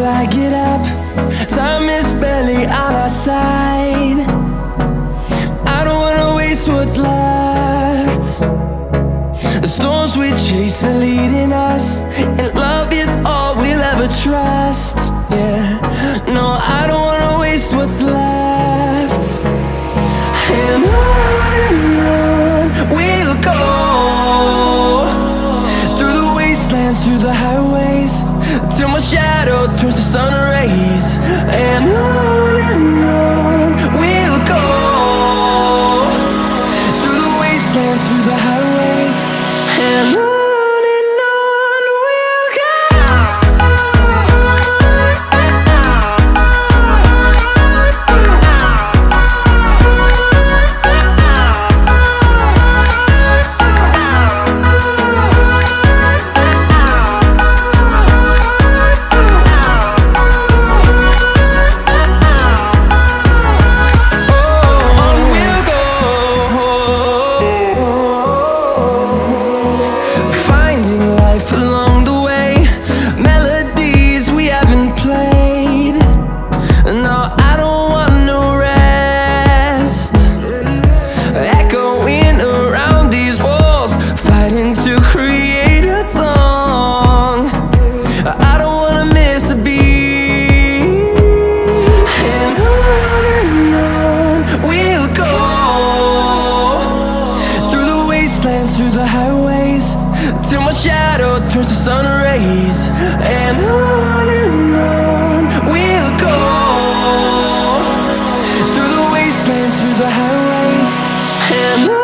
till I get up. Time is barely on our side. I don't wanna waste what's left. The storms we chase are leading us, and love is all we'll ever trust. Yeah, no, I don't wanna waste what's left. And on we'll go, through the wastelands, through the highways, till my shadow turns to sun rays. And on we'll go, through the wastelands, through the highways, and on. Through the highways, till my shadow turns to sun rays. And on we'll go, through the wastelands, through the highways, and on.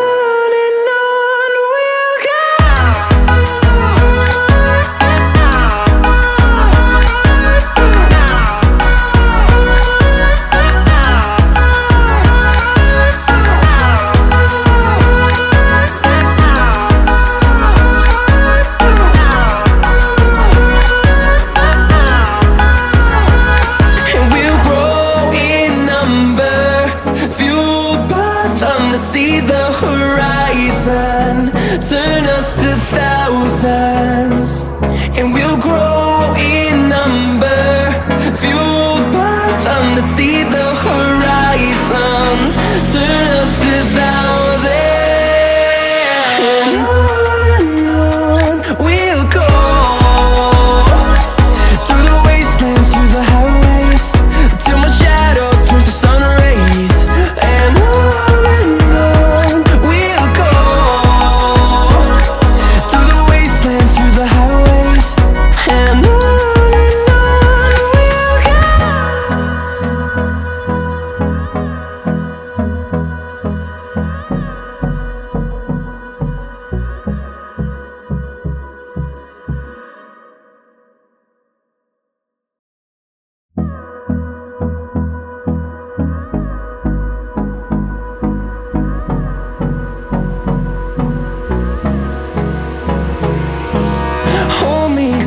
See the horizon turn us to thousands, and we'll grow in number, fueled by them to see the horizon turn us to thousands. And on we'll go, through the wastelands, through the highways, till my shadow turns to sun rays. And on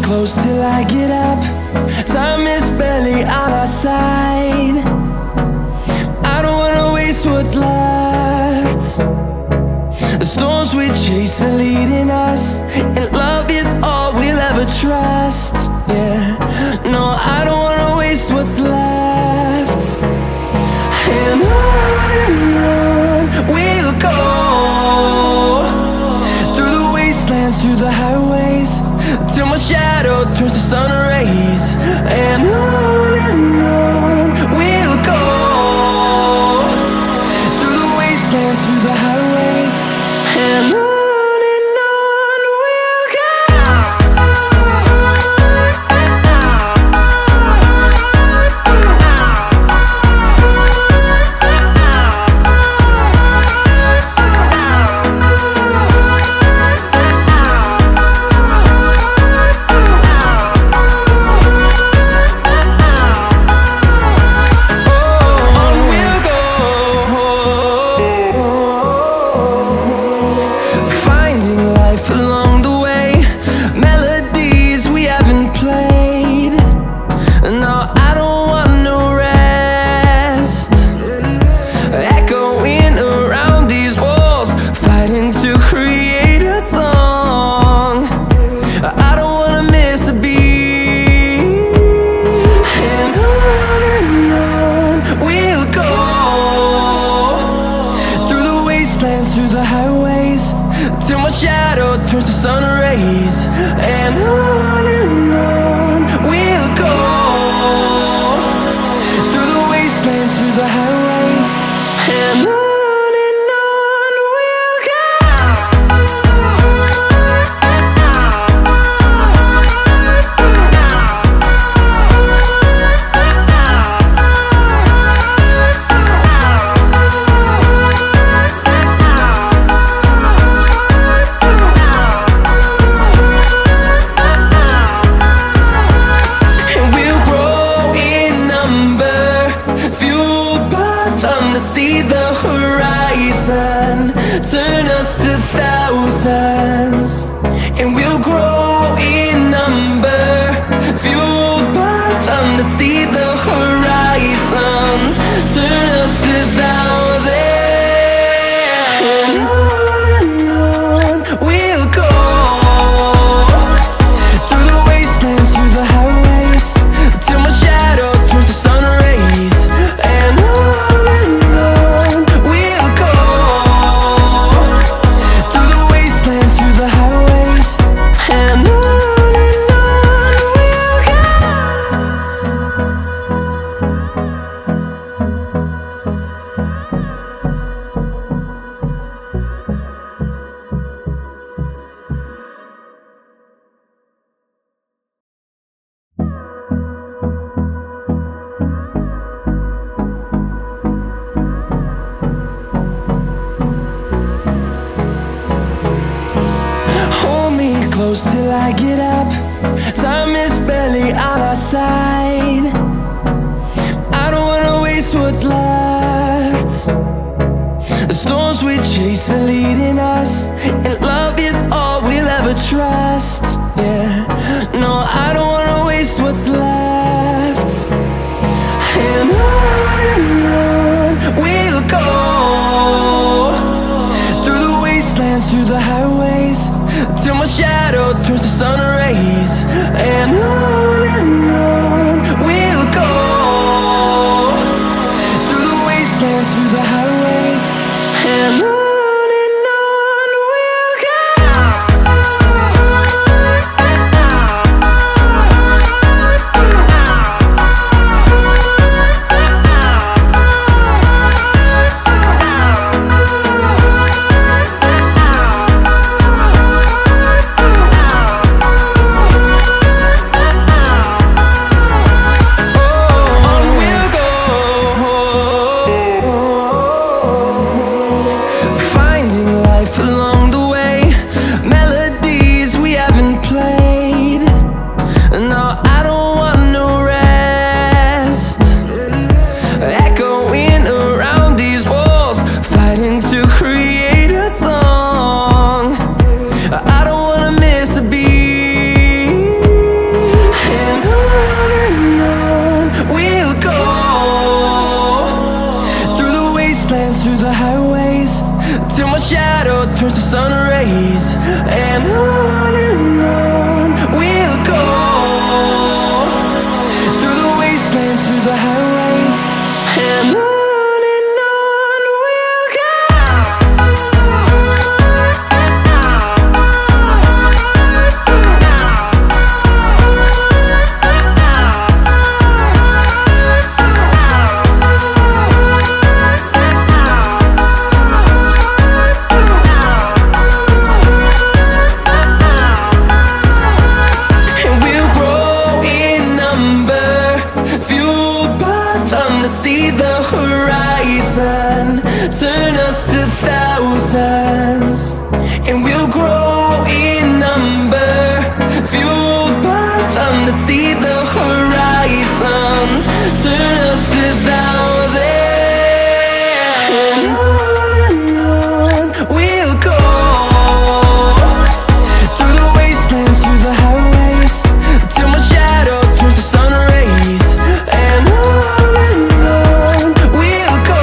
close till I get up. Time is barely on our side. I don't wanna waste what's left. The storms we chase are leading us, and love is all we'll ever trust. Yeah, no, I don't wanna waste what's left. And on we'll go, through the wastelands, through the highways, till my shadow turns to sun rays. And on we'll go, through the wastelands, through the highways, and on. on we'll go, through the wastelands, through the highways, and on we'll go. See the horizon, turn us to thousands, and we'll grow in number, fueled by them to see the horizon, turn us to thousands, and on we'll go, through the wastelands, through the highways, till my shadow turns to sun rays, and on close till I get up. Time is barely on our side. I don't wanna waste what's left. The storms we chase are leading us, and love is all we'll ever trust. Yeah, no, I don't wanna waste what's left. And on we'll go, through the wastelands, through the highways, till my shadow turns to sun rays, and on we'll go, through the wastelands, through the highways, and on we'll go. Through the highways, till my shadow turns to sun rays, and on we'll go, through the wastelands, through the highways, and on we'll go. See the horizon, turn us to thousands, and we'll grow in number, fueled by them to see the horizon, turn us to thousands, and on we'll go, through the wastelands, through the highways, till my shadow turns to sun rays, and on we'll go.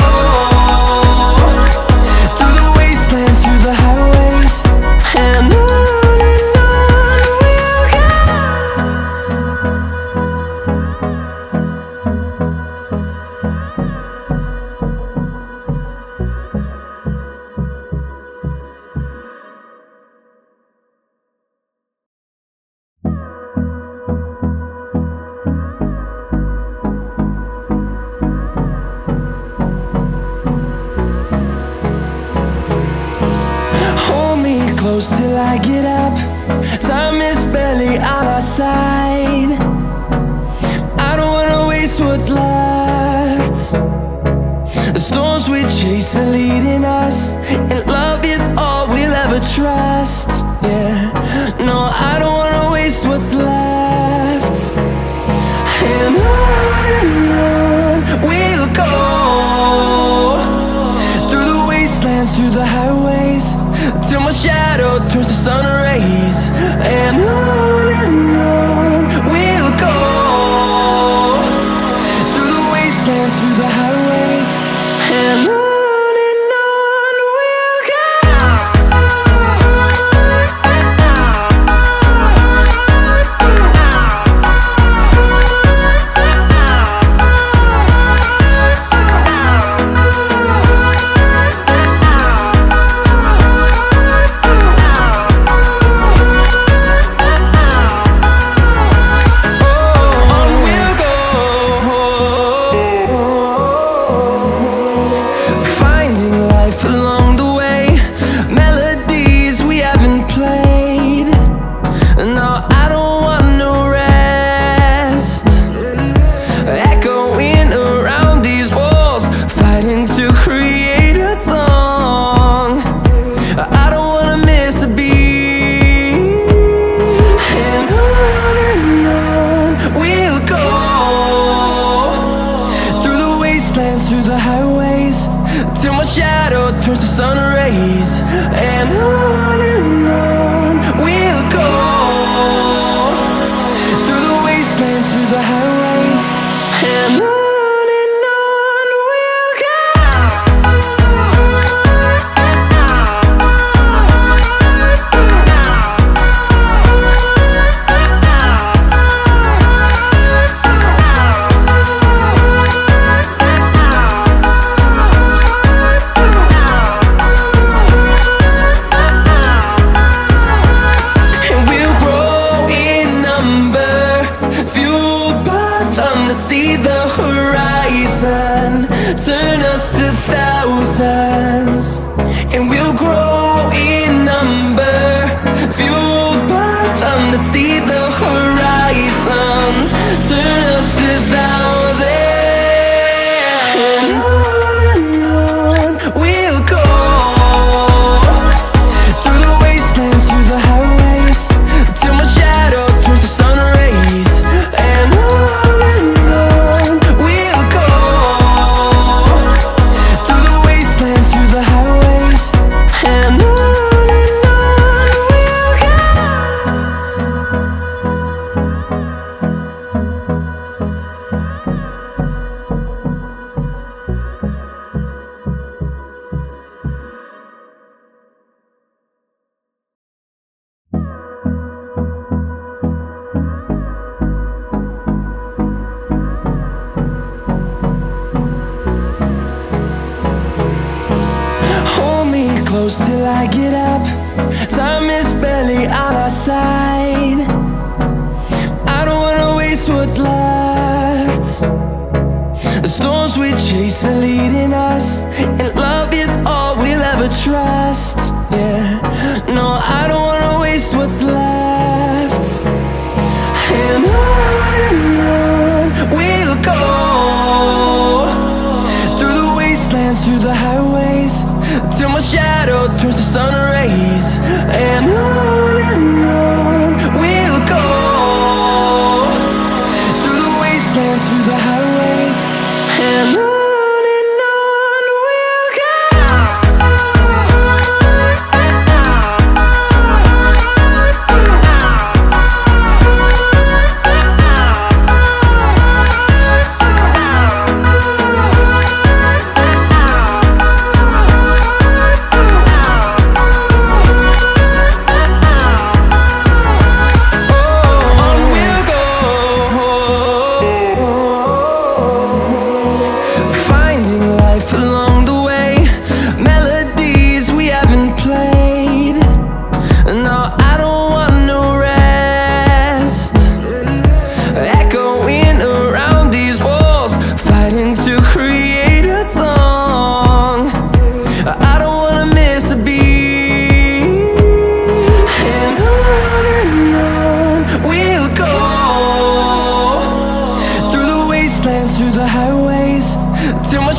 close till I get up. Time is barely on our side. I don't wanna waste what's left. The storms we chase are leading us, and love is all we'll ever trust. Yeah, no, I don't wanna waste what's left. And on we'll go, through the wastelands, through the highways, till my shadow turns to sun rays. And on we'll go, through the wastelands, through the highways, and on we'll go. Through the highways, till my shadow turns to sun rays. And on we'll go, through the wastelands, through the highways, and on we'll go. See the horizon, turn us to thousands, and we'll grow in number, fueled by them to see the horizon, turn us to thousands, and on we'll go, through the wastelands, through the highways, till my shadow turns to sun rays. And close till I get up. Time is barely on our side. I don't wanna waste what's left. The storms we chase are leading us, and love is all we'll ever trust. Yeah, no, I don't wanna waste what's left. And on we'll go, through the wastelands, through the highways, till my shadow turns to sun rays. And on we'll go, through the wastelands, through the highways, and on we'll go.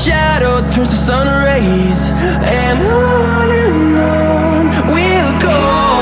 shadow turns to sun rays, and on we'll go.